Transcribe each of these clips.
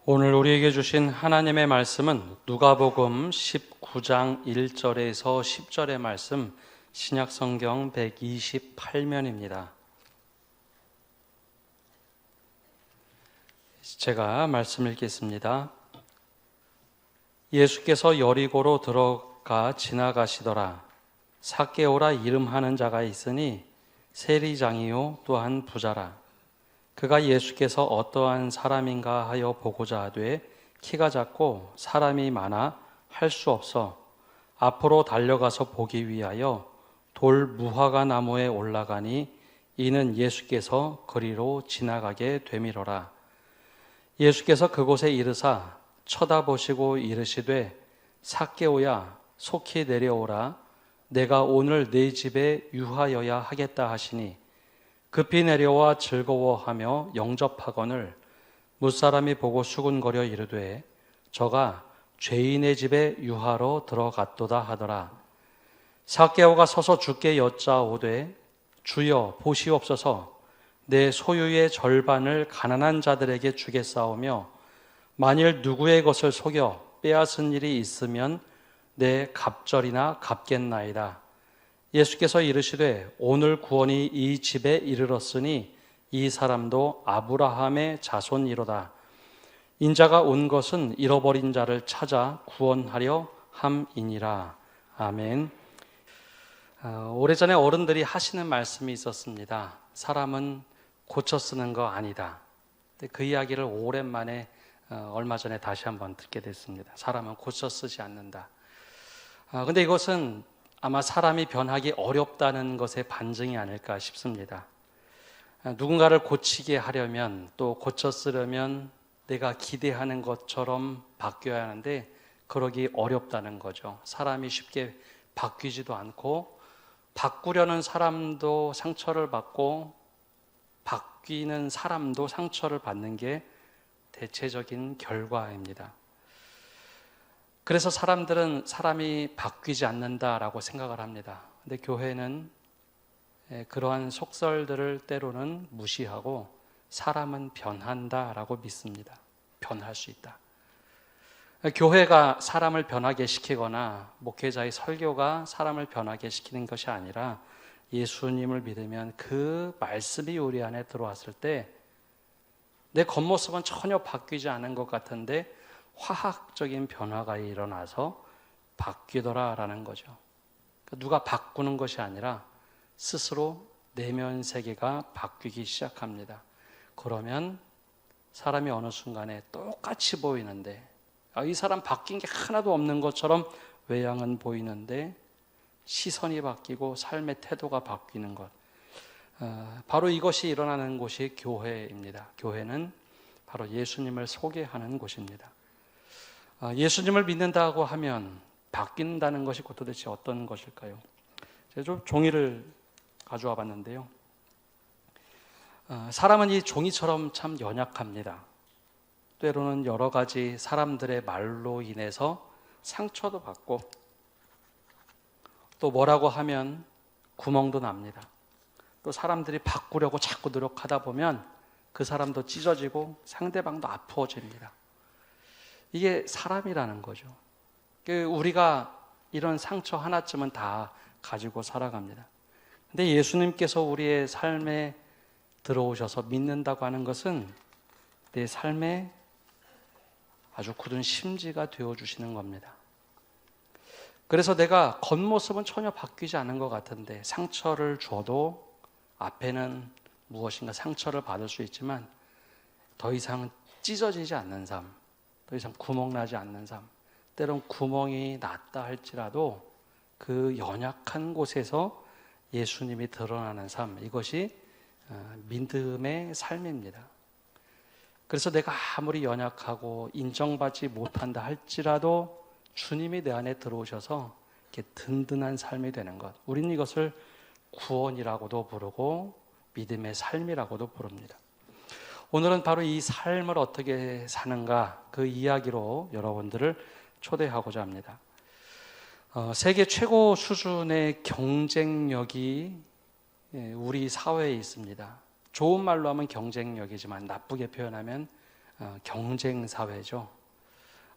오늘 우리에게 주신 하나님의 말씀은 누가복음 19장 1절에서 10절의 말씀, 신약성경 128면입니다. 제가 말씀 읽겠습니다. 예수께서 여리고로 들어가 지나가시더라. 삭개오라 이름하는 자가 있으니 세리장이요 또한 부자라. 그가 예수께서 어떠한 사람인가 하여 보고자 하되 키가 작고 사람이 많아 할 수 없어 앞으로 달려가서 보기 위하여 돌 무화과 나무에 올라가니 이는 예수께서 그리로 지나가게 되미러라. 예수께서 그곳에 이르사 쳐다보시고 이르시되 삭개오야 속히 내려오라. 내가 오늘 네 집에 유하여야 하겠다 하시니 급히 내려와 즐거워하며 영접하거늘 무사람이 보고 수군거려 이르되 저가 죄인의 집에 유하러 들어갔도다 하더라. 삭개오가 서서 주께 여짜오되 주여 보시옵소서 내 소유의 절반을 가난한 자들에게 주겠사오며 만일 누구의 것을 속여 빼앗은 일이 있으면 내 갑절이나 갚겠나이다. 예수께서 이르시되 오늘 구원이 이 집에 이르렀으니 이 사람도 아브라함의 자손이로다. 인자가 온 것은 잃어버린 자를 찾아 구원하려 함이니라. 아멘. 오래전에 어른들이 하시는 말씀이 있었습니다. 사람은 고쳐 쓰는 거 아니다. 그 이야기를 오랜만에 얼마 전에 다시 한번 듣게 됐습니다. 사람은 고쳐 쓰지 않는다. 근데 이것은 아마 사람이 변하기 어렵다는 것의 반증이 아닐까 싶습니다. 누군가를 고치게 하려면 또 고쳐 쓰려면 내가 기대하는 것처럼 바뀌어야 하는데 그러기 어렵다는 거죠. 사람이 쉽게 바뀌지도 않고 바꾸려는 사람도 상처를 받고 바뀌는 사람도 상처를 받는 게 대체적인 결과입니다. 그래서 사람들은 사람이 바뀌지 않는다라고 생각을 합니다. 근데 교회는 그러한 속설들을 때로는 무시하고 사람은 변한다라고 믿습니다. 변할 수 있다. 교회가 사람을 변하게 시키거나 목회자의 설교가 사람을 변하게 시키는 것이 아니라 예수님을 믿으면 그 말씀이 우리 안에 들어왔을 때 내 겉모습은 전혀 바뀌지 않은 것 같은데 화학적인 변화가 일어나서 바뀌더라라는 거죠. 누가 바꾸는 것이 아니라 스스로 내면 세계가 바뀌기 시작합니다. 그러면 사람이 어느 순간에 똑같이 보이는데 이 사람 바뀐 게 하나도 없는 것처럼 외양은 보이는데 시선이 바뀌고 삶의 태도가 바뀌는 것, 바로 이것이 일어나는 곳이 교회입니다. 교회는 바로 예수님을 소개하는 곳입니다. 예수님을 믿는다고 하면 바뀐다는 것이 도대체 어떤 것일까요? 제가 좀 종이를 가져와 봤는데요. 사람은 이 종이처럼 참 연약합니다. 때로는 여러 가지 사람들의 말로 인해서 상처도 받고 또 뭐라고 하면 구멍도 납니다. 또 사람들이 바꾸려고 자꾸 노력하다 보면 그 사람도 찢어지고 상대방도 아파집니다. 이게 사람이라는 거죠. 우리가 이런 상처 하나쯤은 다 가지고 살아갑니다. 근데 예수님께서 우리의 삶에 들어오셔서 믿는다고 하는 것은 내 삶에 아주 굳은 심지가 되어주시는 겁니다. 그래서 내가 겉모습은 전혀 바뀌지 않은 것 같은데 상처를 줘도 앞에는 무엇인가 상처를 받을 수 있지만 더 이상 찢어지지 않는 삶, 더 이상 구멍 나지 않는 삶, 때론 구멍이 났다 할지라도 그 연약한 곳에서 예수님이 드러나는 삶, 이것이 믿음의 삶입니다. 그래서 내가 아무리 연약하고 인정받지 못한다 할지라도 주님이 내 안에 들어오셔서 이렇게 든든한 삶이 되는 것, 우리는 이것을 구원이라고도 부르고 믿음의 삶이라고도 부릅니다. 오늘은 바로 이 삶을 어떻게 사는가 그 이야기로 여러분들을 초대하고자 합니다. 세계 최고 수준의 경쟁력이 우리 사회에 있습니다. 좋은 말로 하면 경쟁력이지만 나쁘게 표현하면 경쟁 사회죠.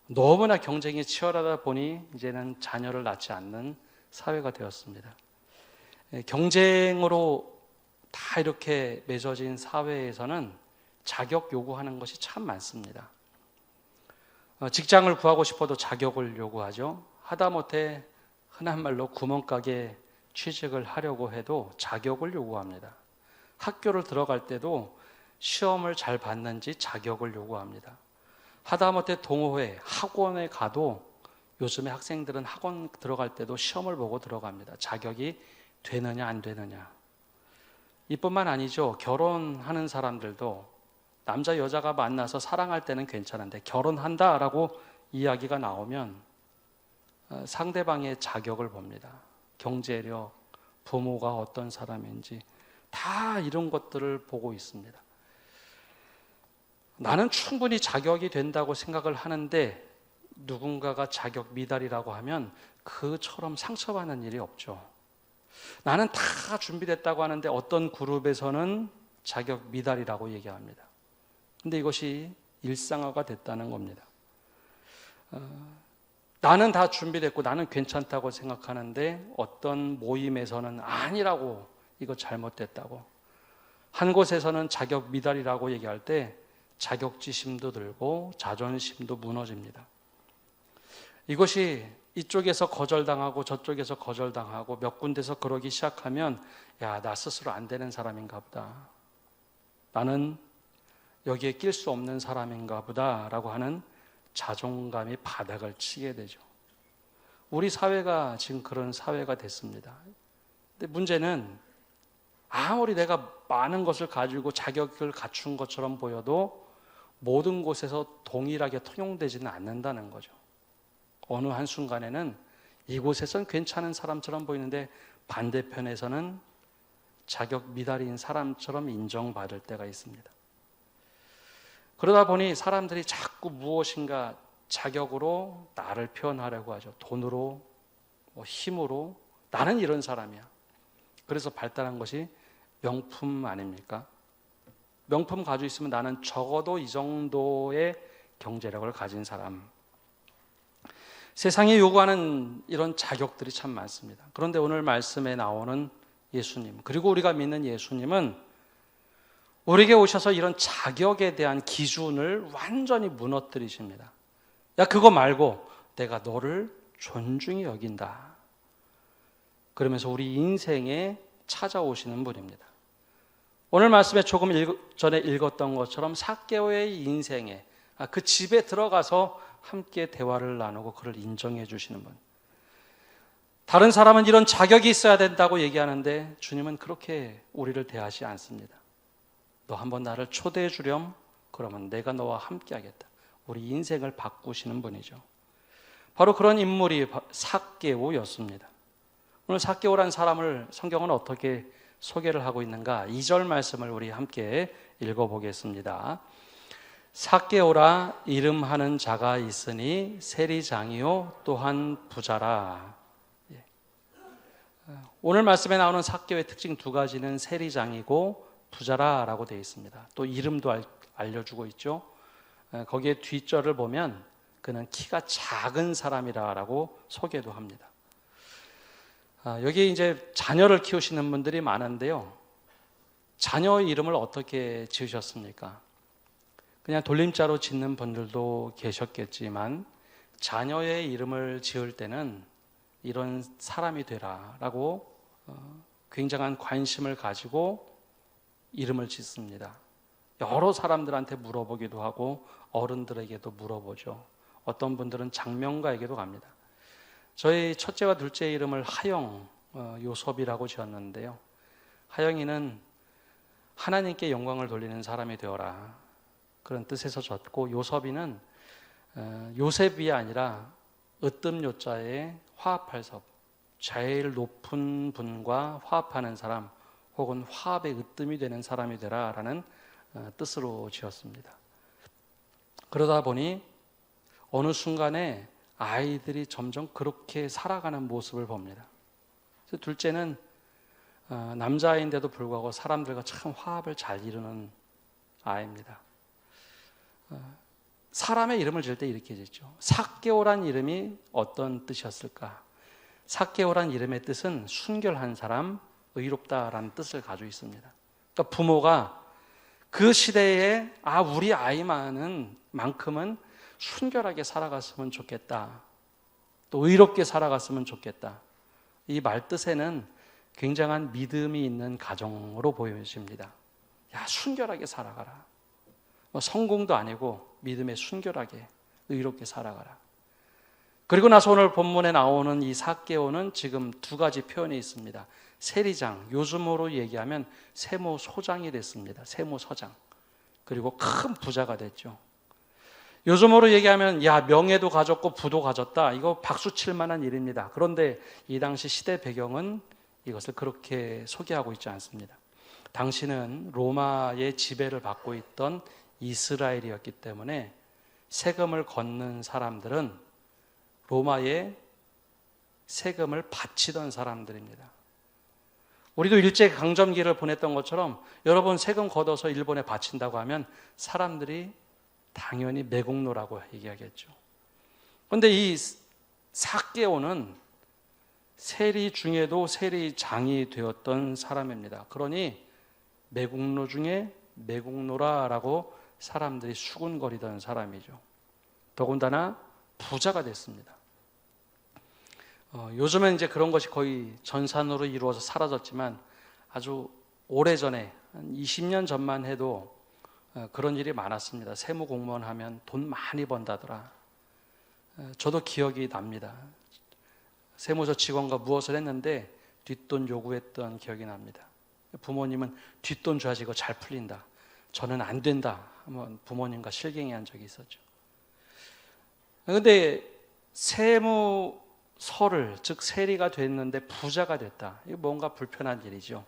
너무나 경쟁이 치열하다 보니 이제는 자녀를 낳지 않는 사회가 되었습니다. 경쟁으로 다 이렇게 맺어진 사회에서는 자격 요구하는 것이 참 많습니다. 직장을 구하고 싶어도 자격을 요구하죠. 하다못해 흔한 말로 구멍가게 취직을 하려고 해도 자격을 요구합니다. 학교를 들어갈 때도 시험을 잘 봤는지 자격을 요구합니다. 하다못해 동호회, 학원에 가도 요즘에 학생들은 학원 들어갈 때도 시험을 보고 들어갑니다. 자격이 되느냐 안 되느냐. 이뿐만 아니죠. 결혼하는 사람들도 남자 여자가 만나서 사랑할 때는 괜찮은데 결혼한다라고 이야기가 나오면 상대방의 자격을 봅니다. 경제력, 부모가 어떤 사람인지 다 이런 것들을 보고 있습니다. 나는 충분히 자격이 된다고 생각을 하는데 누군가가 자격 미달이라고 하면 그처럼 상처받는 일이 없죠. 나는 다 준비됐다고 하는데 어떤 그룹에서는 자격 미달이라고 얘기합니다. 근데 이것이 일상화가 됐다는 겁니다. 나는 다 준비됐고 나는 괜찮다고 생각하는데 어떤 모임에서는 아니라고, 이거 잘못됐다고. 한 곳에서는 자격 미달이라고 얘기할 때 자격지심도 들고 자존심도 무너집니다. 이것이 이쪽에서 거절당하고 저쪽에서 거절당하고 몇 군데서 그러기 시작하면 야, 나 스스로 안 되는 사람인가 보다. 나는 여기에 낄 수 없는 사람인가 보다라고 하는 자존감이 바닥을 치게 되죠. 우리 사회가 지금 그런 사회가 됐습니다. 근데 문제는 아무리 내가 많은 것을 가지고 자격을 갖춘 것처럼 보여도 모든 곳에서 동일하게 통용되지는 않는다는 거죠. 어느 한순간에는 이곳에선 괜찮은 사람처럼 보이는데 반대편에서는 자격 미달인 사람처럼 인정받을 때가 있습니다. 그러다 보니 사람들이 자꾸 무엇인가 자격으로 나를 표현하려고 하죠. 돈으로, 힘으로. 나는 이런 사람이야. 그래서 발달한 것이 명품 아닙니까? 명품 가지고 있으면 나는 적어도 이 정도의 경제력을 가진 사람. 세상이 요구하는 이런 자격들이 참 많습니다. 그런데 오늘 말씀에 나오는 예수님, 그리고 우리가 믿는 예수님은 우리에게 오셔서 이런 자격에 대한 기준을 완전히 무너뜨리십니다. 야, 그거 말고 내가 너를 존중히 여긴다. 그러면서 우리 인생에 찾아오시는 분입니다. 오늘 말씀에 조금 전에 읽었던 것처럼 삭개오의 인생에, 그 집에 들어가서 함께 대화를 나누고 그를 인정해 주시는 분. 다른 사람은 이런 자격이 있어야 된다고 얘기하는데 주님은 그렇게 우리를 대하지 않습니다. 너 한번 나를 초대해 주렴? 그러면 내가 너와 함께 하겠다. 우리 인생을 바꾸시는 분이죠. 바로 그런 인물이 삭개오였습니다. 오늘 삭개오라는 사람을 성경은 어떻게 소개를 하고 있는가? 2절 말씀을 우리 함께 읽어보겠습니다. 삭개오라 이름하는 자가 있으니 세리장이요 또한 부자라. 오늘 말씀에 나오는 삭개오의 특징 두 가지는 세리장이고 부자라라고 되어 있습니다. 또 이름도 알려주고 있죠. 거기에 뒷절을 보면 그는 키가 작은 사람이라고 소개도 합니다. 여기 이제 자녀를 키우시는 분들이 많은데요. 자녀의 이름을 어떻게 지으셨습니까? 그냥 돌림자로 짓는 분들도 계셨겠지만 자녀의 이름을 지을 때는 이런 사람이 되라라고 굉장한 관심을 가지고 이름을 짓습니다. 여러 사람들한테 물어보기도 하고 어른들에게도 물어보죠. 어떤 분들은 장명가에게도 갑니다. 저희 첫째와 둘째 이름을 하영, 요섭이라고 지었는데요. 하영이는 하나님께 영광을 돌리는 사람이 되어라, 그런 뜻에서 졌고, 요섭이는 요셉이 아니라 으뜸 요자에 화합할 섭, 제일 높은 분과 화합하는 사람, 혹은 화합의 으뜸이 되는 사람이 되라라는 뜻으로 지었습니다. 그러다 보니 어느 순간에 아이들이 점점 그렇게 살아가는 모습을 봅니다. 그래서 둘째는 남자아이인데도 불구하고 사람들과 참 화합을 잘 이루는 아이입니다. 사람의 이름을 지을 때 이렇게 짓죠. 삭개오란 이름이 어떤 뜻이었을까? 삭개오란 이름의 뜻은 순결한 사람, 의롭다라는 뜻을 가지고 있습니다. 그러니까 부모가 그 시대에 우리 아이만큼은 순결하게 살아갔으면 좋겠다. 또 의롭게 살아갔으면 좋겠다. 이 말뜻에는 굉장한 믿음이 있는 가정으로 보여집니다. 야, 순결하게 살아가라. 성공도 아니고 믿음에 순결하게 의롭게 살아가라. 그리고 나서 오늘 본문에 나오는 이 삭개오는 지금 두 가지 표현이 있습니다. 세리장, 요즘으로 얘기하면 세무소장이 됐습니다. 세무서장. 그리고 큰 부자가 됐죠. 요즘으로 얘기하면 명예도 가졌고 부도 가졌다. 이거 박수 칠 만한 일입니다. 그런데 이 당시 시대 배경은 이것을 그렇게 소개하고 있지 않습니다. 당시는 로마의 지배를 받고 있던 이스라엘이었기 때문에 세금을 걷는 사람들은 로마에 세금을 바치던 사람들입니다. 우리도 일제강점기를 보냈던 것처럼 여러분 세금 걷어서 일본에 바친다고 하면 사람들이 당연히 매국노라고 얘기하겠죠. 그런데 이 삭개오는 세리 중에도 세리장이 되었던 사람입니다. 그러니 매국노 중에 매국노라라고 사람들이 수군거리던 사람이죠. 더군다나 부자가 됐습니다. 요즘엔 이제 그런 것이 거의 전산으로 이루어져 사라졌지만 아주 오래전에 한 20년 전만 해도 그런 일이 많았습니다. 세무 공무원 하면 돈 많이 번다더라. 저도 기억이 납니다. 세무서 직원과 무엇을 했는데 뒷돈 요구했던 기억이 납니다. 부모님은 뒷돈 줘야지 이거 잘 풀린다. 저는 안 된다. 한번 부모님과 실갱이한 적이 있었죠. 그런데 세무서를 즉 세리가 됐는데 부자가 됐다. 이거 뭔가 불편한 일이죠.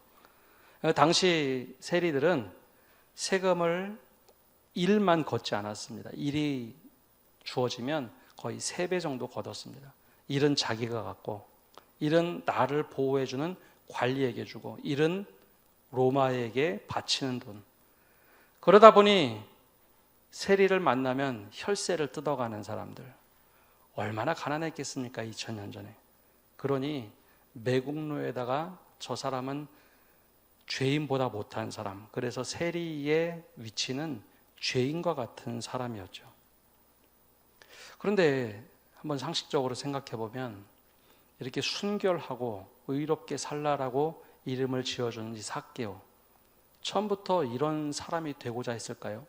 당시 세리들은 세금을 일만 걷지 않았습니다. 일이 주어지면 거의 3배 정도 걷었습니다. 일은 자기가 갖고, 일은 나를 보호해주는 관리에게 주고, 일은 로마에게 바치는 돈. 그러다 보니 세리를 만나면 혈세를 뜯어가는 사람들. 얼마나 가난했겠습니까? 2000년 전에. 그러니 매국노에다가 저 사람은 죄인보다 못한 사람. 그래서 세리의 위치는 죄인과 같은 사람이었죠. 그런데 한번 상식적으로 생각해 보면 이렇게 순결하고 의롭게 살라라고 이름을 지어주는 이 삭개오. 처음부터 이런 사람이 되고자 했을까요?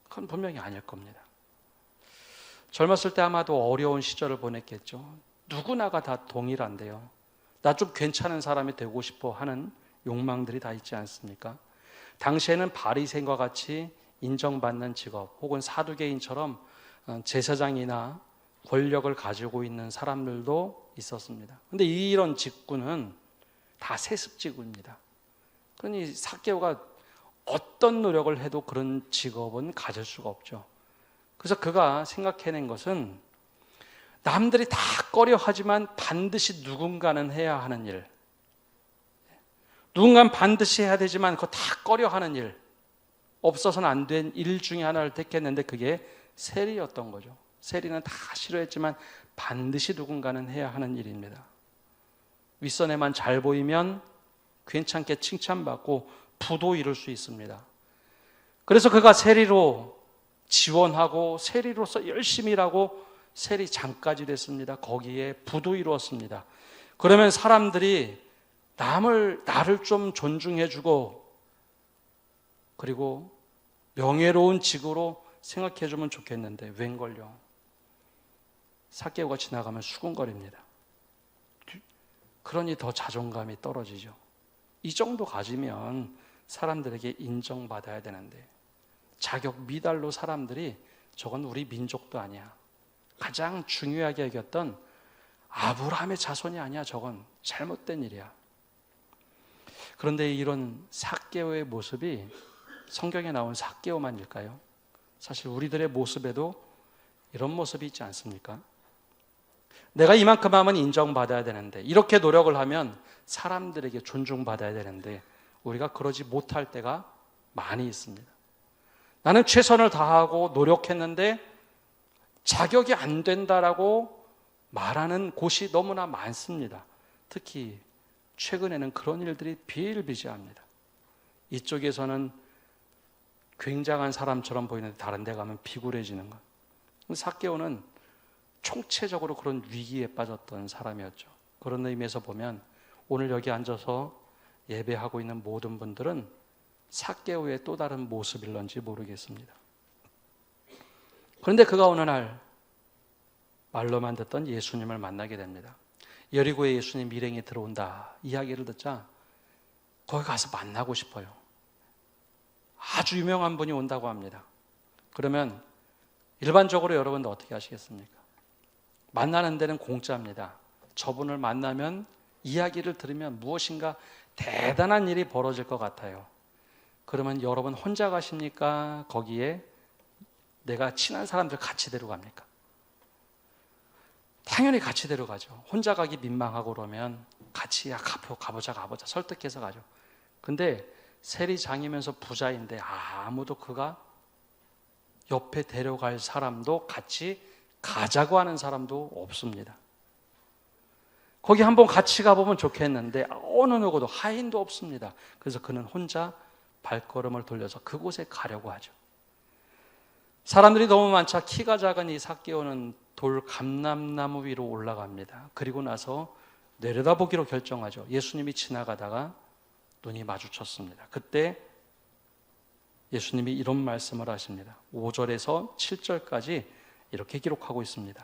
그건 분명히 아닐 겁니다. 젊었을 때 아마도 어려운 시절을 보냈겠죠. 누구나가 다 동일한데요. 나 좀 괜찮은 사람이 되고 싶어 하는 욕망들이 다 있지 않습니까? 당시에는 바리새인과 같이 인정받는 직업 혹은 사두개인처럼 제사장이나 권력을 가지고 있는 사람들도 있었습니다. 그런데 이런 직분은 다 세습직입니다. 그러니 삭개오가 어떤 노력을 해도 그런 직업은 가질 수가 없죠. 그래서 그가 생각해낸 것은 남들이 다 꺼려하지만 반드시 누군가는 해야 하는 일, 누군가는 반드시 해야 되지만 그거 다 꺼려하는 일, 없어서는 안 된 일 중에 하나를 택했는데 그게 세리였던 거죠. 세리는 다 싫어했지만 반드시 누군가는 해야 하는 일입니다. 윗선에만 잘 보이면 괜찮게 칭찬받고 부도 이룰 수 있습니다. 그래서 그가 세리로 지원하고 세리로서 열심히 일하고 세리장까지 됐습니다. 거기에 부도 이루었습니다. 그러면 사람들이 나를 좀 존중해주고 그리고 명예로운 직으로 생각해주면 좋겠는데 웬걸요. 삭개오가 지나가면 수군거립니다. 그러니 더 자존감이 떨어지죠. 이 정도 가지면 사람들에게 인정받아야 되는데 자격 미달로 사람들이 저건 우리 민족도 아니야. 가장 중요하게 여겼던 아브라함의 자손이 아니야. 저건 잘못된 일이야. 그런데 이런 삭개오의 모습이 성경에 나온 삭개오만일까요? 사실 우리들의 모습에도 이런 모습이 있지 않습니까? 내가 이만큼 하면 인정받아야 되는데 이렇게 노력을 하면 사람들에게 존중받아야 되는데 우리가 그러지 못할 때가 많이 있습니다. 나는 최선을 다하고 노력했는데 자격이 안 된다라고 말하는 곳이 너무나 많습니다. 특히 최근에는 그런 일들이 비일비재합니다. 이쪽에서는 굉장한 사람처럼 보이는데 다른 데 가면 비굴해지는 것. 삭개오는 총체적으로 그런 위기에 빠졌던 사람이었죠. 그런 의미에서 보면 오늘 여기 앉아서 예배하고 있는 모든 분들은 삭개오의 또 다른 모습일런지 모르겠습니다. 그런데 그가 어느 날 말로만 듣던 예수님을 만나게 됩니다. 여리고에 예수님 일행이 들어온다 이야기를 듣자 거기 가서 만나고 싶어요. 아주 유명한 분이 온다고 합니다. 그러면 일반적으로 여러분도 어떻게 하시겠습니까? 만나는 데는 공짜입니다. 저분을 만나면 이야기를 들으면 무엇인가 대단한 일이 벌어질 것 같아요. 그러면 여러분 혼자 가십니까? 거기에 내가 친한 사람들 같이 데려갑니까? 당연히 같이 데려가죠. 혼자 가기 민망하고 그러면 같이 가보자 설득해서 가죠. 근데 세리장이면서 부자인데 아무도 그가 옆에 데려갈 사람도 같이 가자고 하는 사람도 없습니다. 거기 한번 같이 가보면 좋겠는데 어느 누구도 하인도 없습니다. 그래서 그는 혼자 발걸음을 돌려서 그곳에 가려고 하죠. 사람들이 너무 많자 키가 작은 이 삭개오는 돌 감람나무 위로 올라갑니다. 그리고 나서 내려다보기로 결정하죠. 예수님이 지나가다가 눈이 마주쳤습니다. 그때 예수님이 이런 말씀을 하십니다. 5절에서 7절까지 이렇게 기록하고 있습니다.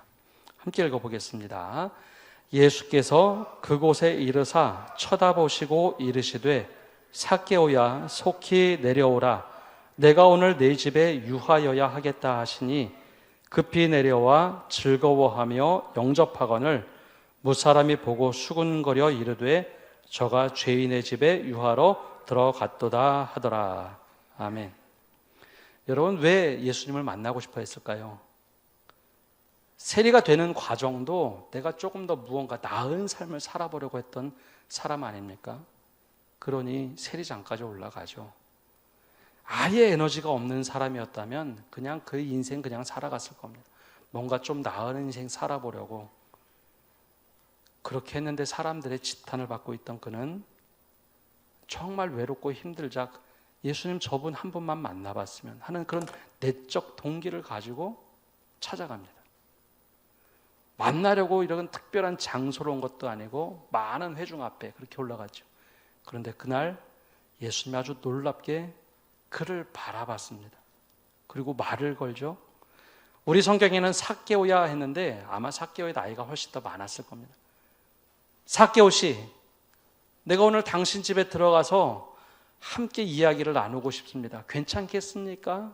함께 읽어보겠습니다. 예수께서 그곳에 이르사 쳐다보시고 이르시되 삭개오야 속히 내려오라. 내가 오늘 네 집에 유하여야 하겠다 하시니 급히 내려와 즐거워하며 영접하거늘 무사람이 보고 수군거려 이르되 저가 죄인의 집에 유하러 들어갔도다 하더라. 아멘. 여러분 왜 예수님을 만나고 싶어 했을까요? 세리가 되는 과정도 내가 조금 더 무언가 나은 삶을 살아보려고 했던 사람 아닙니까? 그러니 세리장까지 올라가죠. 아예 에너지가 없는 사람이었다면 그냥 그 인생 그냥 살아갔을 겁니다. 뭔가 좀 나은 인생 살아보려고 그렇게 했는데 사람들의 지탄을 받고 있던 그는 정말 외롭고 힘들자 예수님 저분 한 분만 만나봤으면 하는 그런 내적 동기를 가지고 찾아갑니다. 만나려고 이런 특별한 장소로 온 것도 아니고 많은 회중 앞에 그렇게 올라갔죠. 그런데 그날 예수님이 아주 놀랍게 그를 바라봤습니다. 그리고 말을 걸죠. 우리 성경에는 삭개오야 했는데 아마 삭개오의 나이가 훨씬 더 많았을 겁니다. 삭개오 씨, 내가 오늘 당신 집에 들어가서 함께 이야기를 나누고 싶습니다. 괜찮겠습니까?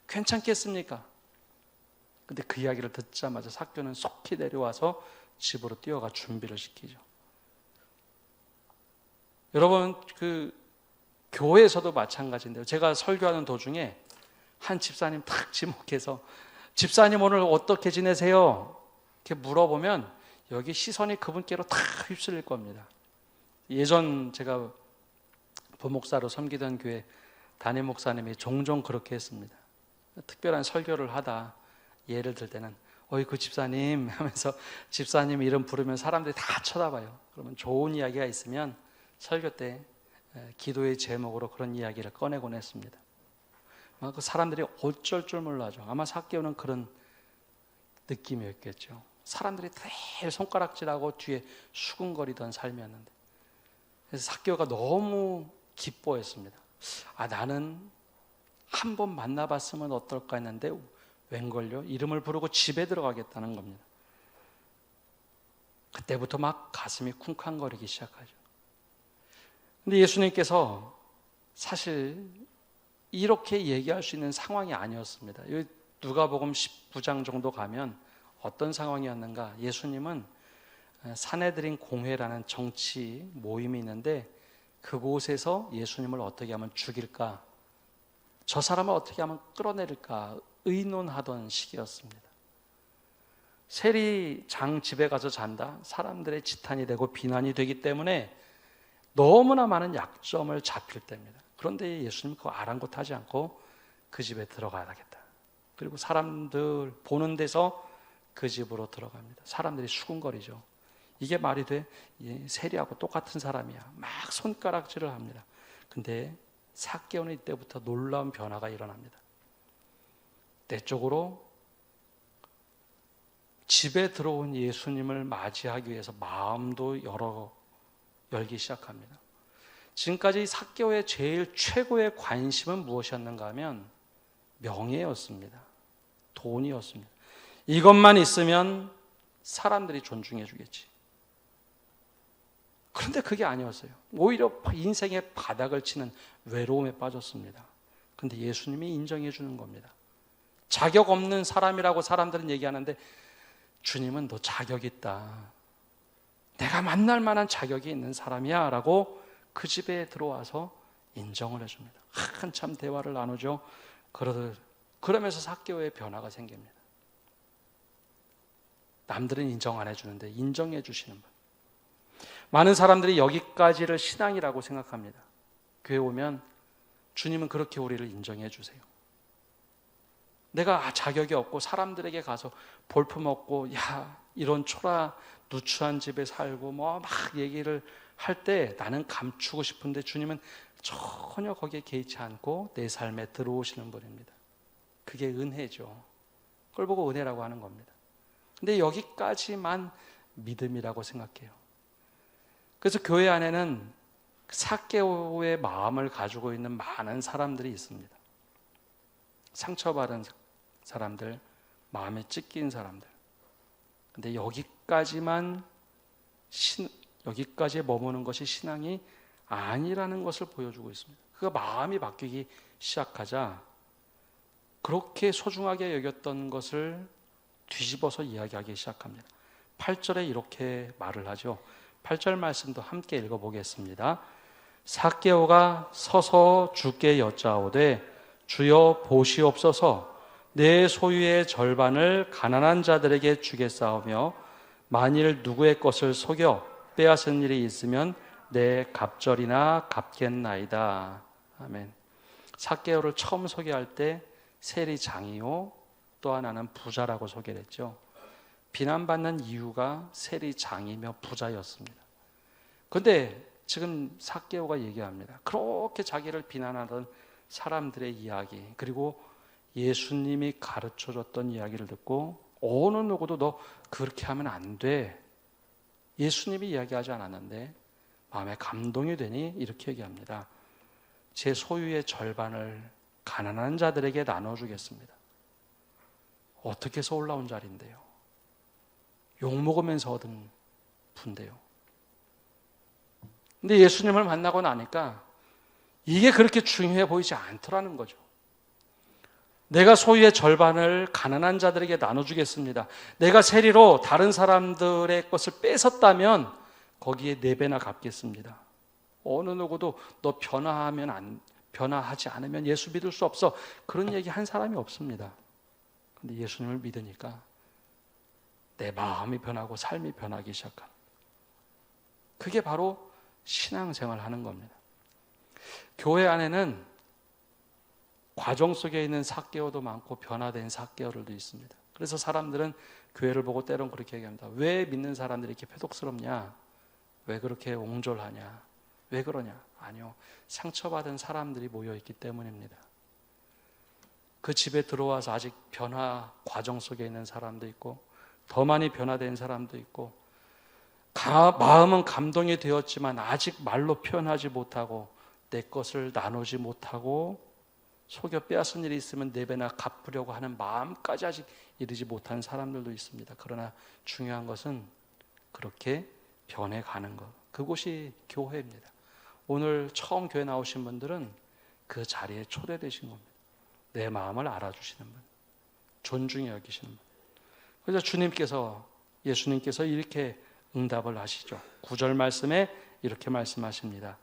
괜찮겠습니까? 근데 그 이야기를 듣자마자 삭개오는 속히 내려와서 집으로 뛰어가 준비를 시키죠. 여러분 그 교회에서도 마찬가지인데요. 제가 설교하는 도중에 한 집사님 탁 지목해서 집사님 오늘 어떻게 지내세요? 이렇게 물어보면 여기 시선이 그분께로 다 휩쓸릴 겁니다. 예전 제가 부목사로 섬기던 교회 담임 목사님이 종종 그렇게 했습니다. 특별한 설교를 하다 예를 들 때는 어이 그 집사님 하면서 집사님 이름 부르면 사람들이 다 쳐다봐요. 그러면 좋은 이야기가 있으면 설교 때 기도의 제목으로 그런 이야기를 꺼내곤 했습니다. 그 사람들이 어쩔 줄 몰라죠. 아마 삭개오는 그런 느낌이었겠죠. 사람들이 늘 손가락질하고 뒤에 수군거리던 삶이었는데 그래서 삭개오가 너무 기뻐했습니다. 나는 한번 만나봤으면 어떨까 했는데 웬걸요? 이름을 부르고 집에 들어가겠다는 겁니다. 그때부터 막 가슴이 쿵쾅거리기 시작하죠. 근데 예수님께서 사실 이렇게 얘기할 수 있는 상황이 아니었습니다. 누가복음 19장 정도 가면 어떤 상황이었는가? 예수님은 사내들인 공회라는 정치 모임이 있는데 그곳에서 예수님을 어떻게 하면 죽일까? 저 사람을 어떻게 하면 끌어내릴까? 의논하던 시기였습니다. 세리장 집에 가서 잔다? 사람들의 지탄이 되고 비난이 되기 때문에 너무나 많은 약점을 잡힐 때입니다. 그런데 예수님은 그거 아랑곳하지 않고 그 집에 들어가야겠다. 그리고 사람들 보는 데서 그 집으로 들어갑니다. 사람들이 수군거리죠. 이게 말이 돼? 세리하고 똑같은 사람이야. 막 손가락질을 합니다. 근데 삭개오는 이때부터 놀라운 변화가 일어납니다. 때쪽으로 집에 들어온 예수님을 맞이하기 위해서 마음도 열기 시작합니다. 지금까지 삭개오의 제일 최고의 관심은 무엇이었는가 하면 명예였습니다. 돈이었습니다. 이것만 있으면 사람들이 존중해 주겠지. 그런데 그게 아니었어요. 오히려 인생의 바닥을 치는 외로움에 빠졌습니다. 그런데 예수님이 인정해 주는 겁니다. 자격 없는 사람이라고 사람들은 얘기하는데 주님은 너 자격 있다. 내가 만날 만한 자격이 있는 사람이야 라고 그 집에 들어와서 인정을 해줍니다. 한참 대화를 나누죠. 그러면서 삭개오의 변화가 생깁니다. 남들은 인정 안 해주는데 인정해 주시는 분. 많은 사람들이 여기까지를 신앙이라고 생각합니다. 교회 오면 주님은 그렇게 우리를 인정해 주세요. 내가 자격이 없고 사람들에게 가서 볼품없고 이런 초라 누추한 집에 살고 막 얘기를 할 때 나는 감추고 싶은데 주님은 전혀 거기에 개의치 않고 내 삶에 들어오시는 분입니다. 그게 은혜죠. 그걸 보고 은혜라고 하는 겁니다. 근데 여기까지만 믿음이라고 생각해요. 그래서 교회 안에는 삭개오의 마음을 가지고 있는 많은 사람들이 있습니다. 상처받은 사람들, 마음에 찢긴 사람들. 근데 여기까지에 머무는 것이 신앙이 아니라는 것을 보여주고 있습니다. 그가 마음이 바뀌기 시작하자 그렇게 소중하게 여겼던 것을 뒤집어서 이야기하기 시작합니다. 8절에 이렇게 말을 하죠. 8절 말씀도 함께 읽어보겠습니다. 삭개오가 서서 주께 여짜오되 주여 보시옵소서 내 소유의 절반을 가난한 자들에게 주겠사오며 만일 누구의 것을 속여 빼앗은 일이 있으면 내 갑절이나 갚겠나이다. 아멘. 삭개오를 처음 소개할 때 세리장이요 또 하나는 부자라고 소개를 했죠. 비난받는 이유가 세리장이며 부자였습니다. 그런데 지금 삭개오가 얘기합니다. 그렇게 자기를 비난하던 사람들의 이야기, 그리고 예수님이 가르쳐줬던 이야기를 듣고 어느 누구도 너 그렇게 하면 안 돼. 예수님이 이야기하지 않았는데 마음에 감동이 되니 이렇게 얘기합니다. 제 소유의 절반을 가난한 자들에게 나눠주겠습니다. 어떻게 해서 올라온 자리인데요. 욕먹으면서 얻은 분인데요. 근데 예수님을 만나고 나니까 이게 그렇게 중요해 보이지 않더라는 거죠. 내가 소유의 절반을 가난한 자들에게 나눠주겠습니다. 내가 세리로 다른 사람들의 것을 뺏었다면 거기에 4배나 갚겠습니다. 어느 누구도 너 변화하지 않으면 예수 믿을 수 없어. 그런 얘기 한 사람이 없습니다. 근데 예수님을 믿으니까 내 마음이 변하고 삶이 변하기 시작한. 그게 바로 신앙생활 하는 겁니다. 교회 안에는 과정 속에 있는 삭개오도 많고 변화된 삭개오들도 있습니다. 그래서 사람들은 교회를 보고 때론 그렇게 얘기합니다. 왜 믿는 사람들이 이렇게 표독스럽냐? 왜 그렇게 옹졸하냐? 왜 그러냐? 아니요. 상처받은 사람들이 모여있기 때문입니다. 그 집에 들어와서 아직 변화 과정 속에 있는 사람도 있고 더 많이 변화된 사람도 있고 마음은 감동이 되었지만 아직 말로 표현하지 못하고 내 것을 나누지 못하고 속여 빼앗은 일이 있으면 4배나 갚으려고 하는 마음까지 아직 이르지 못한 사람들도 있습니다. 그러나 중요한 것은 그렇게 변해가는 것. 그곳이 교회입니다. 오늘 처음 교회 나오신 분들은 그 자리에 초대되신 겁니다. 내 마음을 알아주시는 분, 존중히 여기시는 분. 그래서 예수님께서 이렇게 응답을 하시죠. 9절 말씀에 이렇게 말씀하십니다.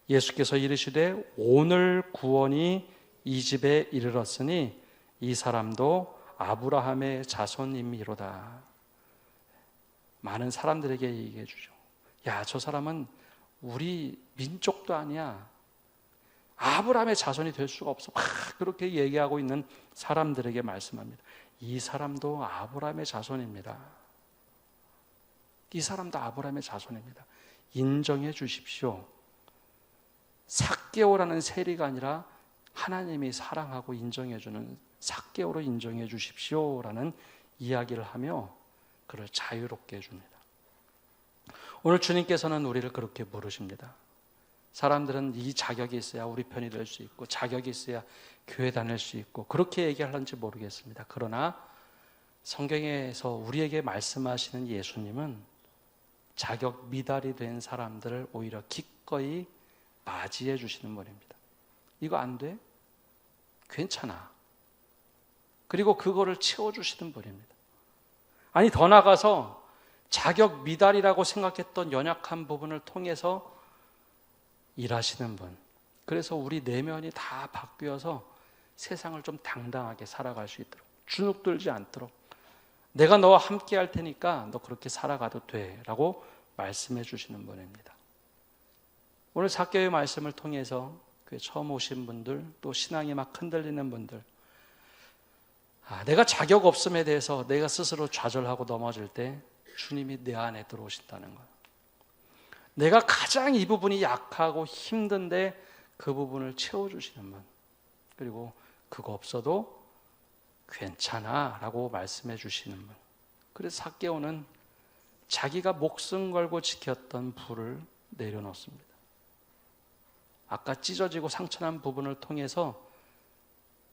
예수께서 이르시되 오늘 구원이 이 집에 이르렀으니 이 사람도 아브라함의 자손임이로다. 많은 사람들에게 얘기해 주죠. 야, 저 사람은 우리 민족도 아니야. 아브라함의 자손이 될 수가 없어. 막 그렇게 얘기하고 있는 사람들에게 말씀합니다. 이 사람도 아브라함의 자손입니다. 이 사람도 아브라함의 자손입니다. 인정해 주십시오. 삭개오라는 세리가 아니라 하나님이 사랑하고 인정해 주는 삭개오로 인정해 주십시오라는 이야기를 하며 그를 자유롭게 해줍니다. 오늘 주님께서는 우리를 그렇게 부르십니다. 사람들은 이 자격이 있어야 우리 편이 될 수 있고 자격이 있어야 교회 다닐 수 있고 그렇게 얘기하는지 모르겠습니다. 그러나 성경에서 우리에게 말씀하시는 예수님은 자격 미달이 된 사람들을 오히려 기꺼이 맞이해 주시는 분입니다. 이거 안 돼? 괜찮아. 그리고 그거를 채워주시는 분입니다. 아니 더 나아가서 자격 미달이라고 생각했던 연약한 부분을 통해서 일하시는 분. 그래서 우리 내면이 다 바뀌어서 세상을 좀 당당하게 살아갈 수 있도록 주눅 들지 않도록 내가 너와 함께 할 테니까 너 그렇게 살아가도 돼 라고 말씀해 주시는 분입니다. 오늘 삭개오의 말씀을 통해서 처음 오신 분들 또 신앙이 막 흔들리는 분들 내가 자격 없음에 대해서 내가 스스로 좌절하고 넘어질 때 주님이 내 안에 들어오신다는 것. 내가 가장 이 부분이 약하고 힘든데 그 부분을 채워주시는 분. 그리고 그거 없어도 괜찮아 라고 말씀해 주시는 분. 그래서 삭개오는 자기가 목숨 걸고 지켰던 불을 내려놓습니다. 아까 찢어지고 상처난 부분을 통해서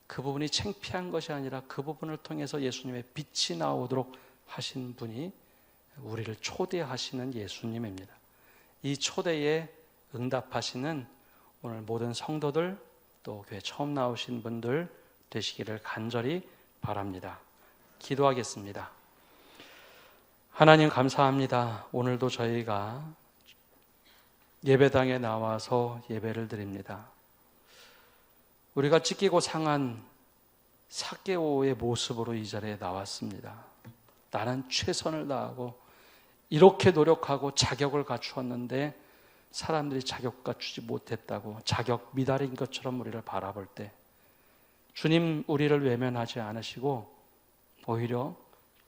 그 부분이 창피한 것이 아니라 그 부분을 통해서 예수님의 빛이 나오도록 하신 분이 우리를 초대하시는 예수님입니다. 이 초대에 응답하시는 오늘 모든 성도들 또 교회 처음 나오신 분들 되시기를 간절히 바랍니다. 기도하겠습니다. 하나님 감사합니다. 오늘도 저희가 예배당에 나와서 예배를 드립니다. 우리가 찢기고 상한 삭개오의 모습으로 이 자리에 나왔습니다. 나는 최선을 다하고 이렇게 노력하고 자격을 갖추었는데 사람들이 자격 갖추지 못했다고 자격 미달인 것처럼 우리를 바라볼 때 주님 우리를 외면하지 않으시고 오히려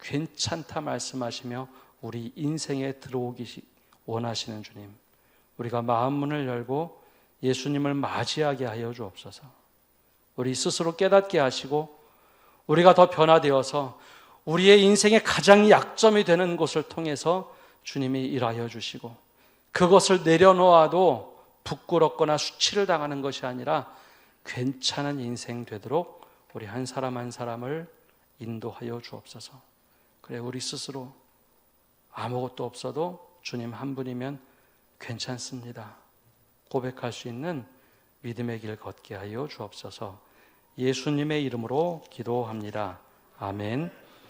괜찮다 말씀하시며 우리 인생에 들어오기 원하시는 주님, 우리가 마음 문을 열고 예수님을 맞이하게 하여 주옵소서. 우리 스스로 깨닫게 하시고 우리가 더 변화되어서 우리의 인생의 가장 약점이 되는 곳을 통해서 주님이 일하여 주시고 그것을 내려놓아도 부끄럽거나 수치를 당하는 것이 아니라 괜찮은 인생 되도록 우리 한 사람 한 사람을 인도하여 주옵소서. 그래 우리 스스로 아무것도 없어도 주님 한 분이면 괜찮습니다 고백할 수 있는 믿음의 길 걷게 하여 주옵소서. 예수님의 이름으로 기도합니다. 아멘.